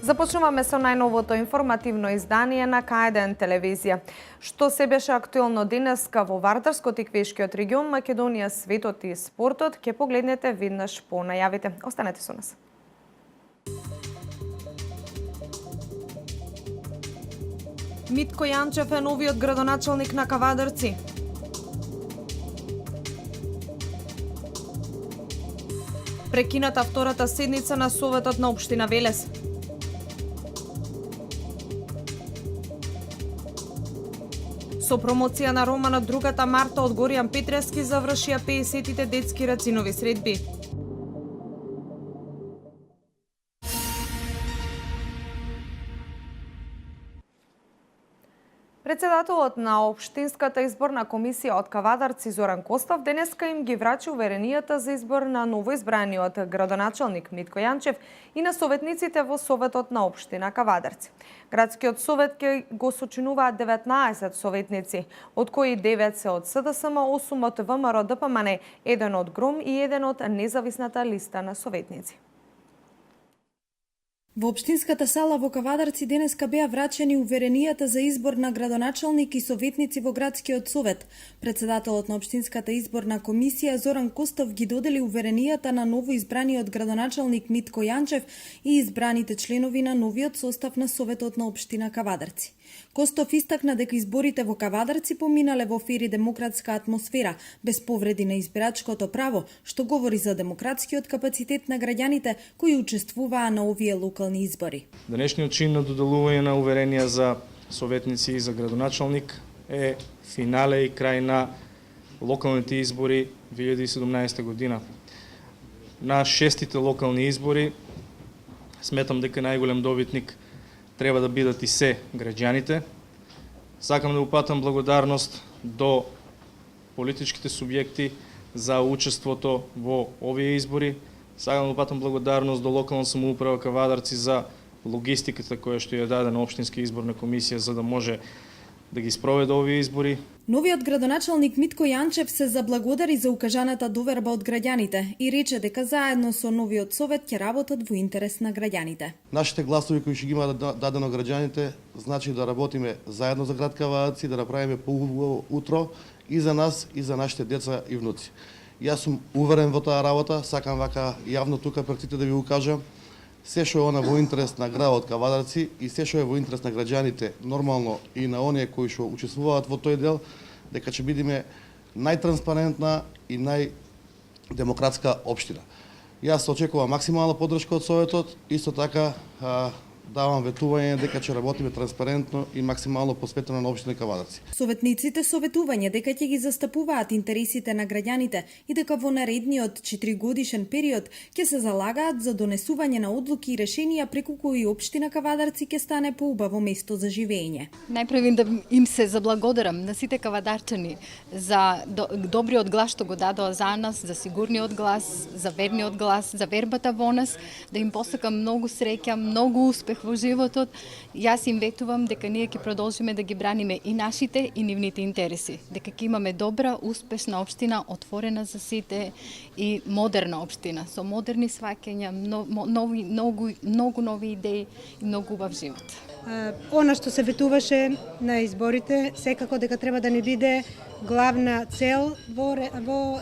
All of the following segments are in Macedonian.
Започнуваме со најновото информативно издание на К1 телевизија. Што се беше актуелно денеска во Вардарскот и Квешкиот регион, Македонија, светот и спортот, ќе погледнете веднаш по најавите. Останете со нас. Митко Јанчев е новиот градоначалник на Кавадарци. Прекината втората седница на Советот на општина Велес. Со промоција на романот Другата Марта од Горијан Петревски завршија 50-тите детски рацинови средби. Председателот на Општинската изборна комисија од Кавадарци Зоран Костов денеска им ги врачи уверенијата за избор на новоизбраниот градоначалник Митко Јанчев и на советниците во Советот на општина Кавадарци. Градскиот совет ќе го сочинуваат 19 советници, од кои 9 се од СДСМ, 8 од ВМРО ДПМН, 1 од ГРОМ и 1 од независната листа на советници. Во општинската сала во Кавадарци денеска беа врачени уверенијата за избор на градоначалник и советници во градскиот совет. Председателот на општинската изборна комисија Зоран Костов ги додели уверенијата на новоизбраниот градоначалник Митко Јанчев и избраните членови на новиот состав на Советот на општина Кавадарци. Костов истакна дека изборите во Кавадарци поминале во фер и демократска атмосфера, без повреди на избирачкото право, што говори за демократскиот капацитет на граѓаните кои учествуваа на овие локални избори. Денешниот чин на доделување на уверенија за советници и за градоначалник е финале и крај на локалните избори 2017 година. На 6-тите локални избори сметам дека најголем добитник треба да бидат и се граѓаните. Сакам да упатам благодарност до политичките субјекти за учеството во овие избори. Сакам да упатам благодарност до локална самоуправа Кавадарци за логистиката која што ја даде на Општинска изборна комисија за да може да ги спроведе овие избори. Новиот градоначалник Митко Јанчев се заблагодари за укажаната доверба од граѓаните и рече дека заедно со новиот совет ќе работат во интерес на граѓаните. Нашите гласови кои ќе ги има дадено граѓаните, значи да работиме заедно за град Кавадарци, да направиме поубаво утро и за нас и за нашите деца и внуци. Јас сум уверен во таа работа, сакам вака јавно тука пред сите да ви укажам. Се што е она во интерес на градот Кавадарци и се што е во интерес на граѓаните, нормално и на оние кои што учествуваат во тој дел, дека ќе бидеме најтранспарентна и најдемократска општина. Јас очекувам максимална поддршка од Советот, исто така давам ветување дека ќе работиме транспарентно и максимално посветено на општина Кавадарци. Советниците советување дека ќе ги застапуваат интересите на граѓаните и дека во наредниот 4-годишен период ќе се залагаат за донесување на одлуки и решенија преку кои општина Кавадарци ќе стане поубаво место за живење. Најпрво да им се заблагодарам на сите кавадарчани за добриот глас што го дадоа за нас, за сигурниот глас, за верниот глас, за вербата во нас, да им посакам многу среќа, многу успех во животот. Јас им ветувам дека ние ќе продолжиме да ги браниме и нашите и нивните интереси. Дека ќе имаме добра, успешна општина, отворена за сите и модерна општина, со модерни сваќања, многу нови идеи и многу убав живот. Она што се ветуваше на изборите, секако дека треба да ни биде главна цел во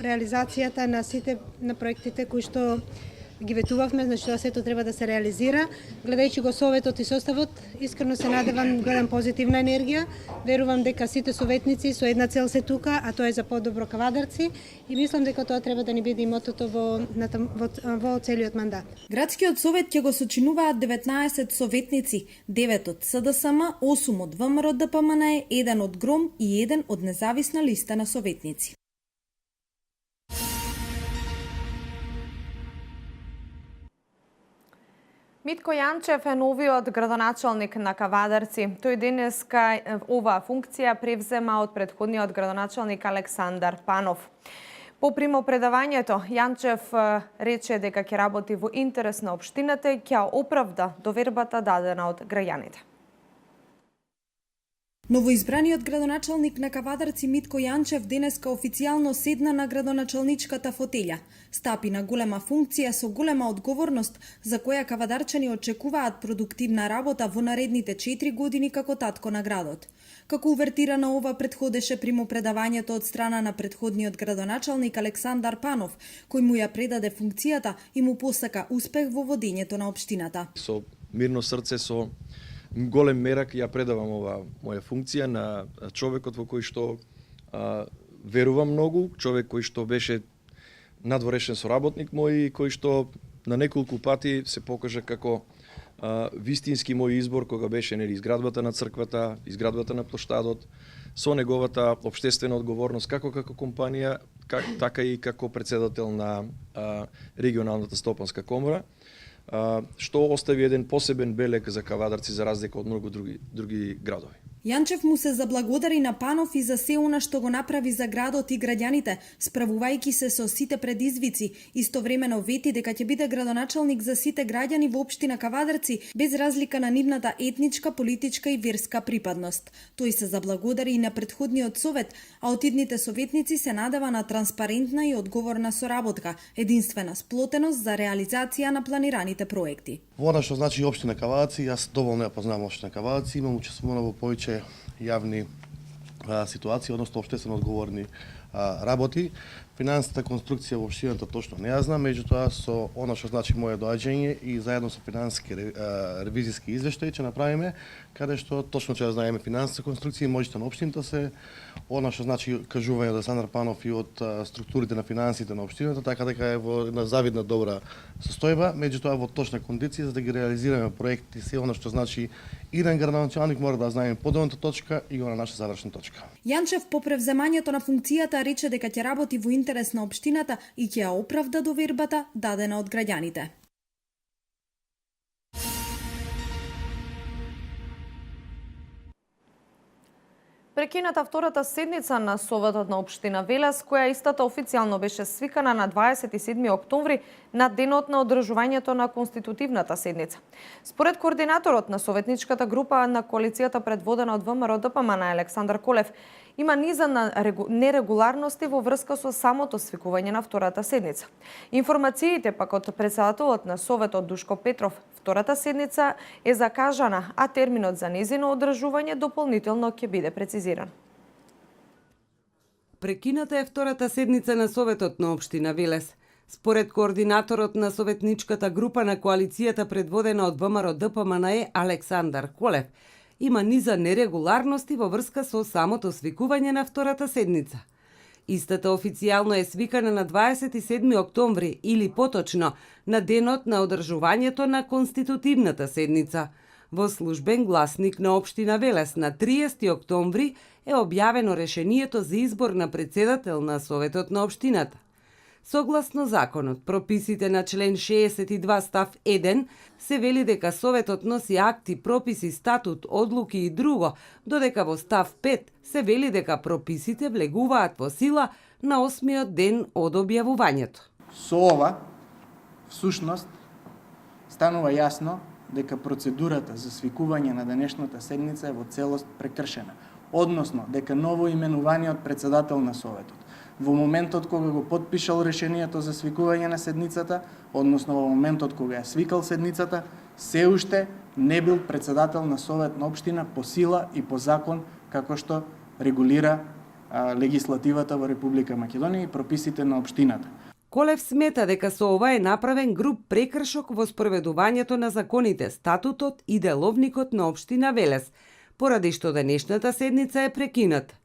реализацијата на сите на проектите кои што ги ветувавме, значи тоа сето треба да се реализира. Гледајќи го советот и составот, искрено се надевам, гледам позитивна енергија. Верувам дека сите советници со една цел се тука, а тоа е за подобро Кавадарци и мислам дека тоа треба да ни биде и мотото во целиот мандат. Градскиот совет ќе го сочинуваат 19 советници, 9 од СДСМ, 8 од ВМРО ДПМН, 1 од ГРОМ и 1 од независна листа на советници. Митко Јанчев е новиот градоначалник на Кавадарци. Тој денеска оваа функција превзема од претходниот градоначалник Александар Панов. По примопредавањето, Јанчев рече дека ќе работи во интерес на општината и ќе оправда довербата дадена од граѓаните. Новоизбраниот градоначалник на Кавадарци Митко Јанчев денеска официјално седна на градоначалничката фотелја. Стапи на голема функција со голема одговорност, за која кавадарчани очекуваат продуктивна работа во наредните 4 години како татко на градот. Како увертира на ова предходеше примопредавањето од страна на претходниот градоначалник Александар Панов, кој му ја предаде функцијата и му посака успех во водењето на општината. Со мирно срце, со голем мерак ја предавам ова моја функција на човекот во кој што верувам многу, човек кој што беше надворешен соработник мој и кој што на неколку пати се покажа како вистински мој избор кога беше изградбата на црквата, изградбата на плоштадот, со неговата општествена одговорност како компанија, така и како председател на регионалната стопанска комора, што остави еден посебен белег за Кавадарци за разлика од многу други градови. Јанчев му се заблагодари на Панов и за се она што го направи за градот и граѓаните, справувајќи се со сите предизвици. Истовремено вети дека ќе биде градоначалник за сите граѓани во општина Кавадарци, без разлика на нивната етничка, политичка и верска припадност. Тој се заблагодари и на претходниот совет, а од идните советници се надева на транспарентна и одговорна соработка, единствена сплотеност за реализација на планираните проекти. Во она што значи општина Кавадарци, јас доволно ја познавам општина Кавадарци, имам учествувано во повеќе јавни ситуации, односно општествено одговорни работи. Финансовата конструкција во општината точно не ја знам, меѓутоа со она што значи моје доаѓање и заедно со финансиски ревизиски извештаи ќе направиме, каде што точно ќе знаеме финансовата конструкција и можете на општината се она што значи кажување од Александар Панов и од структурите на финансите на општината, така дека е во една завидна добра состојба, меѓутоа во точна кондиција за да ги реализираме проекти, се она што значи иден градоначалник мора да знаеме подолната точка и она наша завршна точка. Јанчев по превземањето на функцијата рече дека ќе работи во интерес на општината и ќе ја оправда довербата дадена од граѓаните. Прекината втората седница на Советот на општина Велес, која истата официјално беше свикана на 27 октомври на денот на одржувањето на конститутивната седница. Според координаторот на советничката група на коалицијата предводена од ВМРО-ДПМН Александар Колев, има низа на нерегуларности во врска со самото свикување на втората седница. Информациите пак од председателот на Советот Душко Петров, втората седница е закажана, а терминот за нејзино одржување дополнително ќе биде прецизиран. Прекината е втората седница на Советот на општина Велес. Според координаторот на советничката група на коалицијата предводена од ВМРО-ДПМН Александар Колев, има низа нерегуларности во врска со самото свикување на втората седница. Истата официјално е свикана на 27 октомври или поточно на денот на одржувањето на конститутивната седница. Во службен гласник на општина Велес на 30 октомври е објавено решението за избор на председател на Советот на општината. Согласно законот, прописите на член 62 став 1 се вели дека Советот носи акти, прописи, статут, одлуки и друго, додека во став 5 се вели дека прописите влегуваат во сила на 8-миот ден од објавувањето. Со ова, всушност, станува јасно дека процедурата за свикување на денешната седница е во целост прекршена, односно дека новоименуваниот председател на Советот во моментот кога го потпишал решението за свикување на седницата, односно во моментот кога ја свикал седницата, се уште не бил председател на Совет на општина по сила и по закон како што регулира легислативата во Република Македонија и прописите на општината. Колев смета дека со ова е направен груб прекршок во спроведувањето на законите, статутот и деловникот на општина Велес, поради што денешната седница е прекината.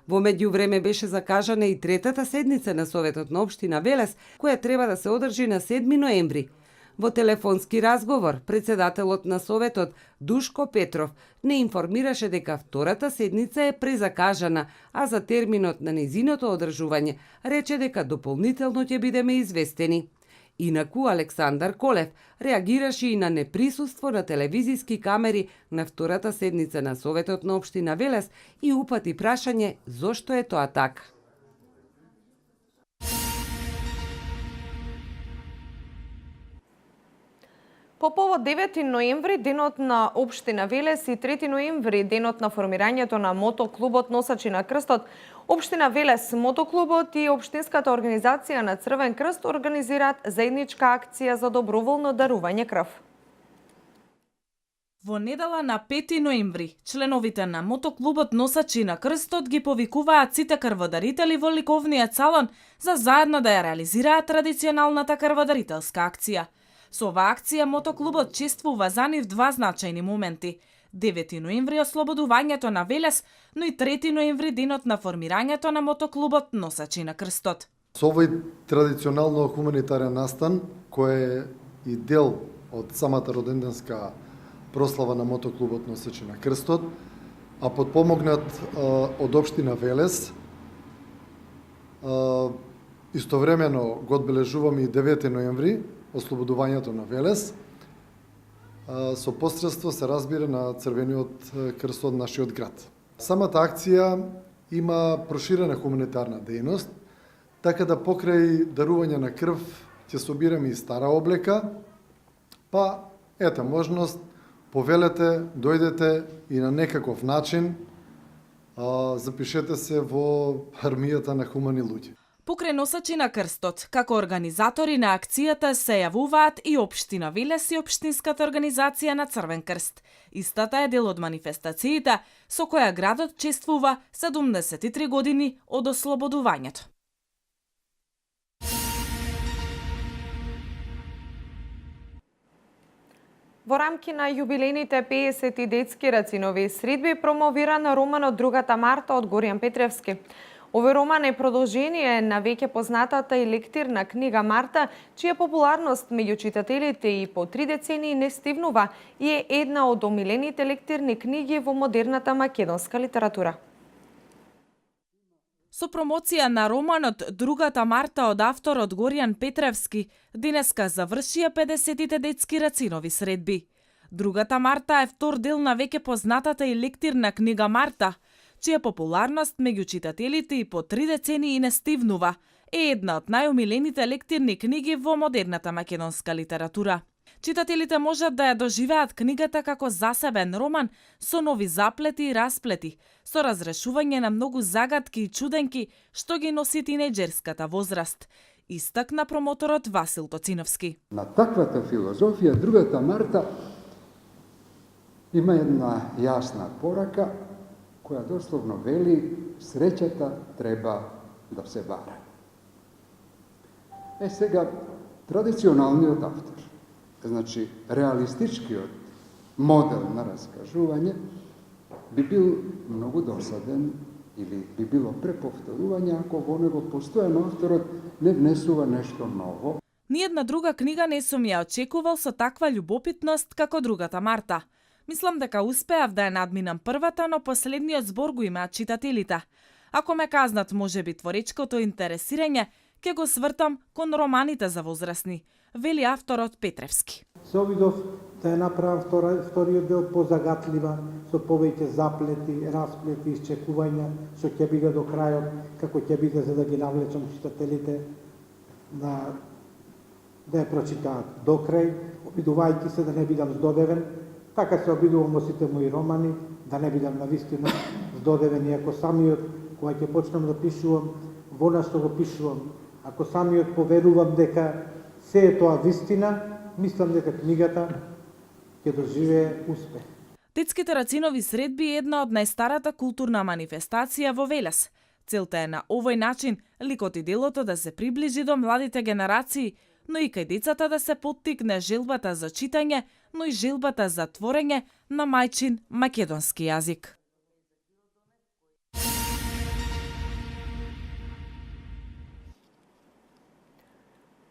Во меѓувреме беше закажана и третата седница на Советот на општина Велес, која треба да се одржи на 7 ноември. Во телефонски разговор, председателот на Советот, Душко Петров, не информираше дека втората седница е презакажана, а за терминот на нејзиното одржување рече дека дополнително ќе бидеме известени. Инаку Александар Колев реагираше и на неприсуство на телевизиски камери на втората седница на Советот на општина Велес и упати прашање зошто е тоа така. По повод 9 ноември, денот на општина Велес и 3 ноември, денот на формирањето на мотоклубот Носачи на крстот, општина Велес, мотоклубот и општинската организација на Црвен крст организираат заедничка акција за доброволно дарување крв. Во недела на 5 ноември, членовите на мотоклубот Носачи на крстот ги повикуваат сите крводарители во ликовниот салон за заедно да ја реализираат традиционалната крводарителска акција. Со оваа акција мотоклубот чествува за нив два значајни моменти. 9 ноември ослободувањето на Велес, но и 3 ноември денот на формирањето на мотоклубот Носачи на крстот. Со овој традиционално хуманитарен настан, кој е и дел од самата роденденска прослава на мотоклубот Носачи на крстот, а подпомогнат од општина Велес, истовремено го одбележуваме и 9 ноември, ослободувањето на Велес, со посредство се разбира на Црвениот крст од нашиот град. Самата акција има проширена хуманитарна дејност, така да покрај дарување на крв ќе собираме и стара облека, па ета можност, повелете, дојдете и на некаков начин запишете се во армијата на хумани луѓе. Покрај Носачи на крстот, како организатори на акцијата се јавуваат и општина Велес и општинската организација на Црвен крст. Истата е дел од манифестациите со која градот чествува 73 години од ослободувањето. Во рамки на јубилејните 50 детски рацинови средби промовира на романот Другата Марта од Горијан Петревски. Овој роман е продолжение на веќе познатата и лектирна книга Марта, чија популарност меѓу читателите и по 3 децении не стивнува и е една од омилените лектирни книги во модерната македонска литература. Со промоција на романот Другата Марта од авторот Горијан Петревски, денеска завршија 50-тите детски рацинови средби. Другата Марта е втор дел на веќе познатата и лектирна книга Марта, чија популарност меѓу читателите и по 3 децении не стивнува, е една од најомилените лектирни книги во модерната македонска литература. Читателите можат да ја доживеат книгата како засебен роман со нови заплети и расплети, со разрешување на многу загадки и чуденки што ги носи тинејџерската возраст, истакна промоторот Васил Тоциновски. На таквата филозофија Другата Марта има една јасна порака која дословно вели среќата треба да се бара. Сега, традиционалниот автор, значи реалистичкиот модел на раскажување, би бил многу досаден или би било преповторување ако во него постојано авторот не внесува нешто ново. Ниедна друга книга не сум ја очекувал со таква љубопитност како Другата Марта. Мислам дека успеав да ја надминам првата, но последниот збор го имаат читателите. Ако ме казнат можеби творечкото интересирање, ќе го свртам кон романите за возрастни, вели авторот Петревски. Се обидов да ја направам вториот дел позагатлива, со повеќе заплети, расплети, исчекувања, што ќе биде до крајот, како ќе биде за да ги навлечам читателите да ја прочитаат до крај, обидувајќи се да не бидам здодевен. Така се обидувам во сите мои романи, да не бидам навистина здодевен, иако самиот, кога ќе почнам да пишувам, во на што го пишувам, ако самиот поверувам дека се е тоа вистина, мислам дека книгата ќе доживее успех. Детските рацинови средби е една од најстарата културна манифестација во Велес. Целта е на овој начин ликот и делото да се приближи до младите генерации, но и кај децата да се поттикне желбата за читање, но и желбата за творење на мајчин македонски јазик.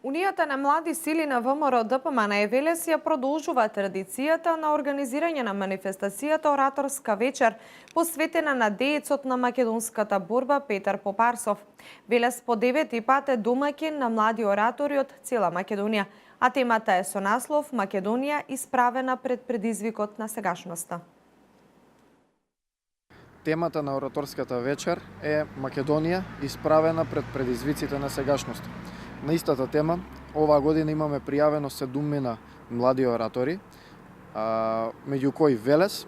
Унијата на млади сили на ВМРО ДПМН Велес ја продолжува традицијата на организирање на манифестацијата Ораторска вечер, посветена на деецот на македонската борба Петар Попарсов. Велес по 9-ти пат е домаќин на млади оратори од цела Македонија, а темата е со наслов Македонија исправена пред предизвикот на сегашноста. Темата на Ораторската вечер е Македонија исправена пред предизвиците на сегашност. На истата тема, оваа година имаме пријавено 7 млади оратори, меѓу кои Велес,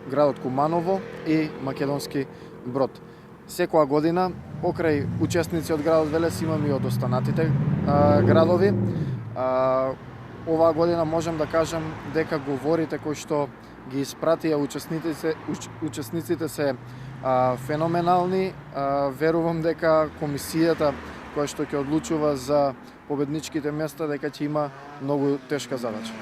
градот Куманово и Македонски Брод. Секоја година, покрај учесници од градот Велес, имаме и од останатите градови. Оваа година можем да кажем дека говорите кои што ги испратија учесниците се феноменални. Верувам дека комисијата која што ќе одлучува за победничките места дека ќе има многу тешка задача.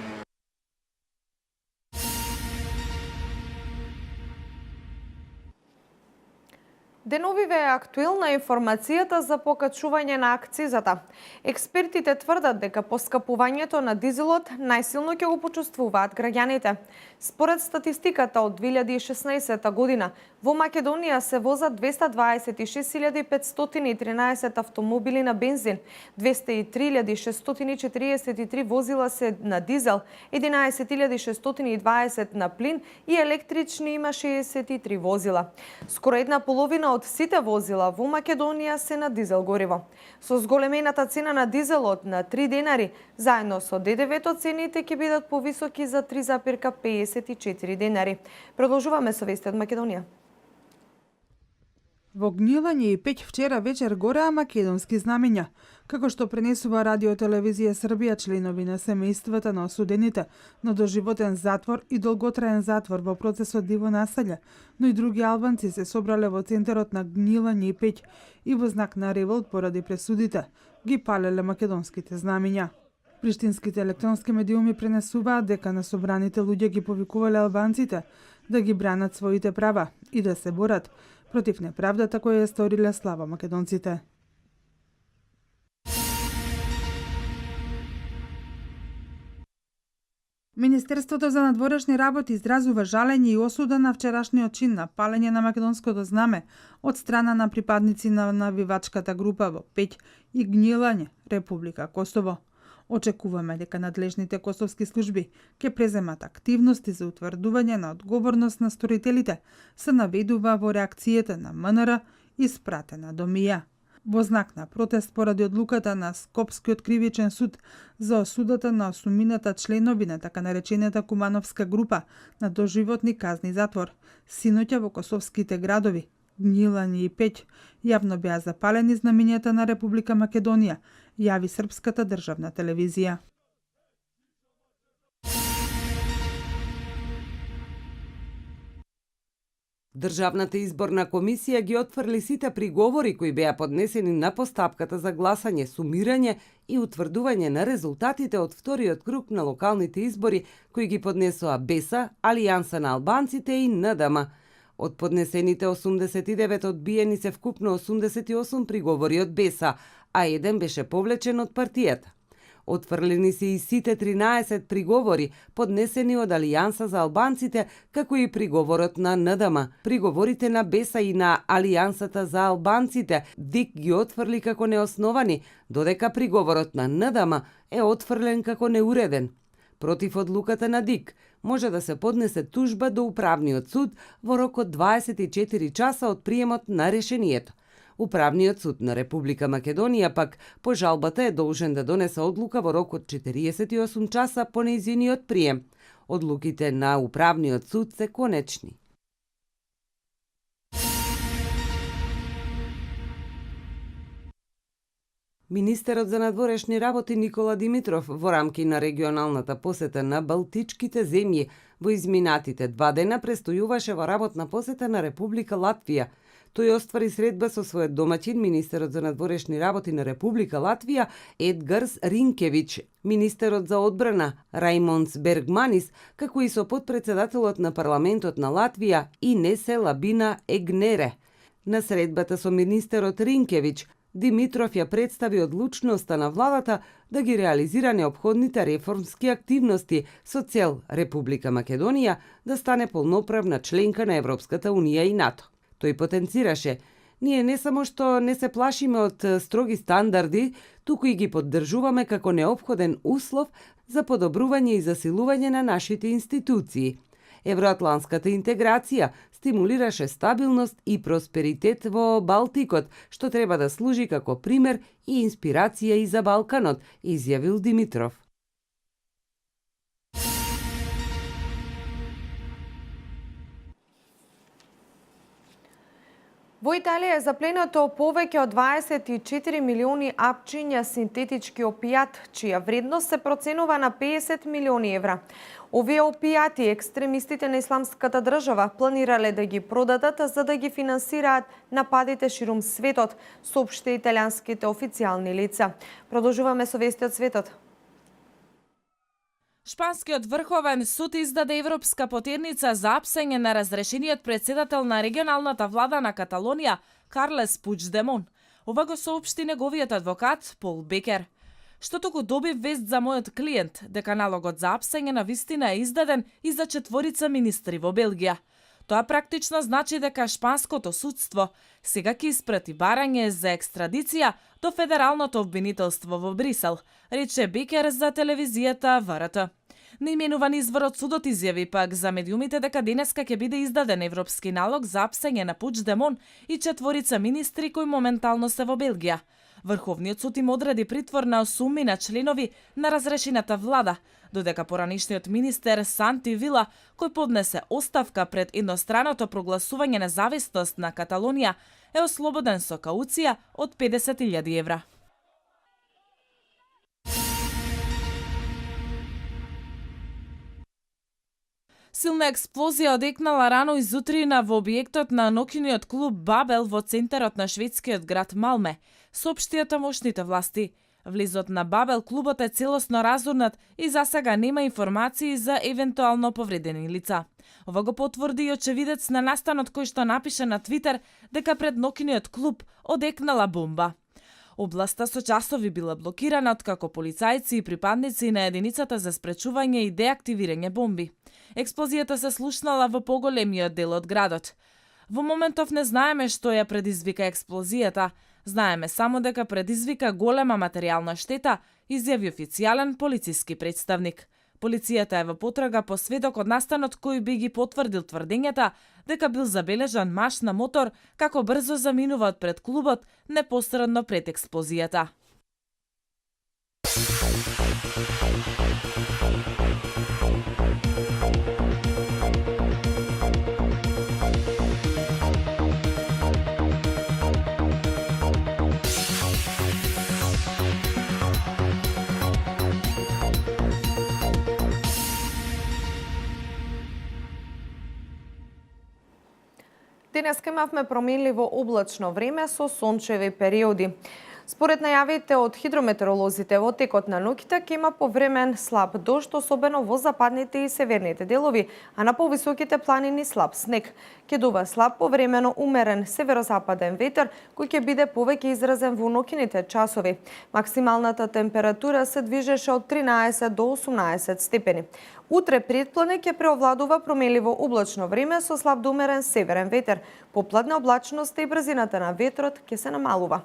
Деновиве е актуелна информацијата за покачување на акцизата. Експертите тврдат дека поскапувањето на дизелот најсилно ќе го почувствуваат граѓаните. Според статистиката од 2016 година, во Македонија се возат 226.513 автомобили на бензин, 203.643 возила се на дизел, 11.620 на плин и електрични има 63 возила. Скоро една половина од сите возила во Македонија се на дизел гориво. Со зголемената цена на дизелот на 3 денари, заедно со ДДВ-то цените ќе бидат повисоки за 3,54 денари. Продолжуваме со вести од Македонија. Во Gnjilanje и Пеќ вчера вечер гореа македонски знамења, како што пренесува Радиотелевизија Србија членови на семејствата на осудените на доживотен затвор и долготраен затвор во процесот диво населја, но и други албанци се собрале во центарот на Gnjilanje и Пеќ и во знак на револт поради пресудите ги палеле македонските знамења. Приштинските електронски медиуми пренесуваат дека на собраните луѓе ги повикувале албанците да ги бранат своите права и да се борат против неправдата која ја сториле слава македонците. Министерството за надворешни работи изразува жалење и осуда на вчерашниот чин на палење на македонското знаме од страна на припадници на навивачката група во Пеќ и Gnjilanje, Република Косово. Очекуваме дека надлежните косовски служби ќе преземат активности за утврдување на одговорност на сторителите, се наведува во реакцијата на МНР испратена до МИА. Во знак на протест поради одлуката на Скопскиот кривичен суд за осудата на 8 членови на така наречената Кумановска група на доживотни казни затвор, синоќа во косовските градови Gnjilanje и Пеќ јавно беа запалени знамењата на Република Македонија, јави Српската државна телевизија. Државната изборна комисија ги отфрли сите приговори кои беа поднесени на постапката за гласање, сумирање и утврдување на резултатите од вториот круг на локалните избори кои ги поднесоа БЕСА, Алијанса на албанците и НДМ. Од поднесените 89 одбиени се вкупно 88 приговори од БЕСА, а еден беше повлечен од партијата. Отфрлени се и сите 13 приговори поднесени од Алијанса за албанците, како и приговорот на НДМ. Приговорите на БЕСА и на Алијансата за албанците ДИК ги отфрли како неосновани, додека приговорот на НДМ е отфрлен како неуреден. Против одлуката на ДИК може да се поднесе тужба до Управниот суд во рок од 24 часа од приемот на решението. Управниот суд на Република Македонија пак по жалбата е должен да донесе одлука во рок од 48 часа по нејзиниот прием. Одлуките на Управниот суд се конечни. Министерот за надворешни работи Никола Димитров во рамки на регионалната посета на Балтичките земји во изминатите 2 дена престојуваше во работна посета на Република Латвија. Тој оствари средба со својот домаќин, министерот за надворешни работи на Република Латвија Едгарс Ринкевиќ, министерот за одбрана Раимондс Бергманис, како и со потпредседателот на парламентот на Латвија Инесе Лабина Егнере. На средбата со министерот Ринкевиќ Димитров ја представи одлучноста на владата да ги реализира неопходните реформски активности со цел Република Македонија да стане полноправна членка на Европската Унија и НАТО. Тој потенцираше: ние не само што не се плашиме од строги стандарди, туку и ги поддржуваме како неопходен услов за подобрување и засилување на нашите институции. Евроатланската интеграција стимулираше стабилност и просперитет во Балтикот, што треба да служи како пример и инспирација и за Балканот, изјавил Димитров. Во Италија е запленато повеќе од 24 милиони апчиња синтетички опијат, чија вредност се проценува на 50 милиони евра. Овие опијати екстремистите на Исламската држава планирале да ги продадат за да ги финансираат нападите ширум светот, соопшти италијанските официјални лица. Продолжуваме со вести од светот. Шпанскиот врховен суд издаде европска потерница за апсење на разрешениот председател на регионалната влада на Каталонија, Карлес Пучдемон. Ова го соопшти неговиот адвокат Пол Бекер. Што туку добив вест за мојот клиент, дека налогот за апсење на вистина е издаден и за 4 министри во Белгија. Тоа практично значи дека шпанското судство сега ќе испрати барање за екстрадиција до Федералното обвинителство во Брисел, рече Бекер за телевизијата ВРТ. Неименуван извор од судот изјави пак за медиумите дека денеска ќе биде издаден европски налог за апсење на Пучдемон и 4 министри кои моментално се во Белгија. Врховниот суд им одреди притвор на 8 на членови на разрешената влада, додека поранишниот министер Санти Вила, кој поднесе оставка пред едностраното прогласување независност на Каталонија, е ослободен со кауција од 50.000 евра. Силна експлозија одекнала рано изутрина во објектот на ноќниот клуб Бабел во центарот на шведскиот град Малме, соопштија тамошните власти. Влезот на Бабел клубот е целосно разурнат и засега нема информации за евентуално повредени лица. Ова го потврди и очевидец на настанот кој што напише на Твитер дека пред ноќниот клуб одекнала бомба. Областа со часови била блокирана откако полицајци и припадници на единицата за спречување и деактивирање бомби. Експлозијата се слушнала во поголемиот дел од градот. Во моментов не знаеме што ја предизвика експлозијата, знаеме само дека предизвика голема материјална штета, изјави официјален полициски представник. Полицијата е во потрага по сведок од настанот кој би ги потврдил тврдењата дека бил забележан маж на мотор како брзо заминува од пред клубот непосредно пред експлозијата. Денеска имавме променливо облачно време со сончеви периоди. Според најавите од хидрометеоролозите, во текот на ноќта ќе има повремен слаб дожд, особено во западните и северните делови, а на повисоките планини слаб снег. Ќе дува слаб повремено умерен северозападен ветер, кој ќе биде повеќе изразен во ноќните часови. Максималната температура се движеше од 13 до 18 степени. Утре предпладне ќе преовладува променливо облачно време со слаб до умерен северен ветер. Попладне облачноста и брзината на ветрот ќе се намалува.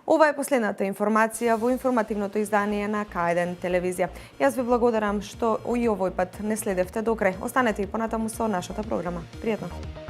Ова е последната информација во информативното издание на К1 телевизија. Јас ви благодарам што и овој пат не следевте до крај. Останете и понатаму со нашата програма. Пријатно!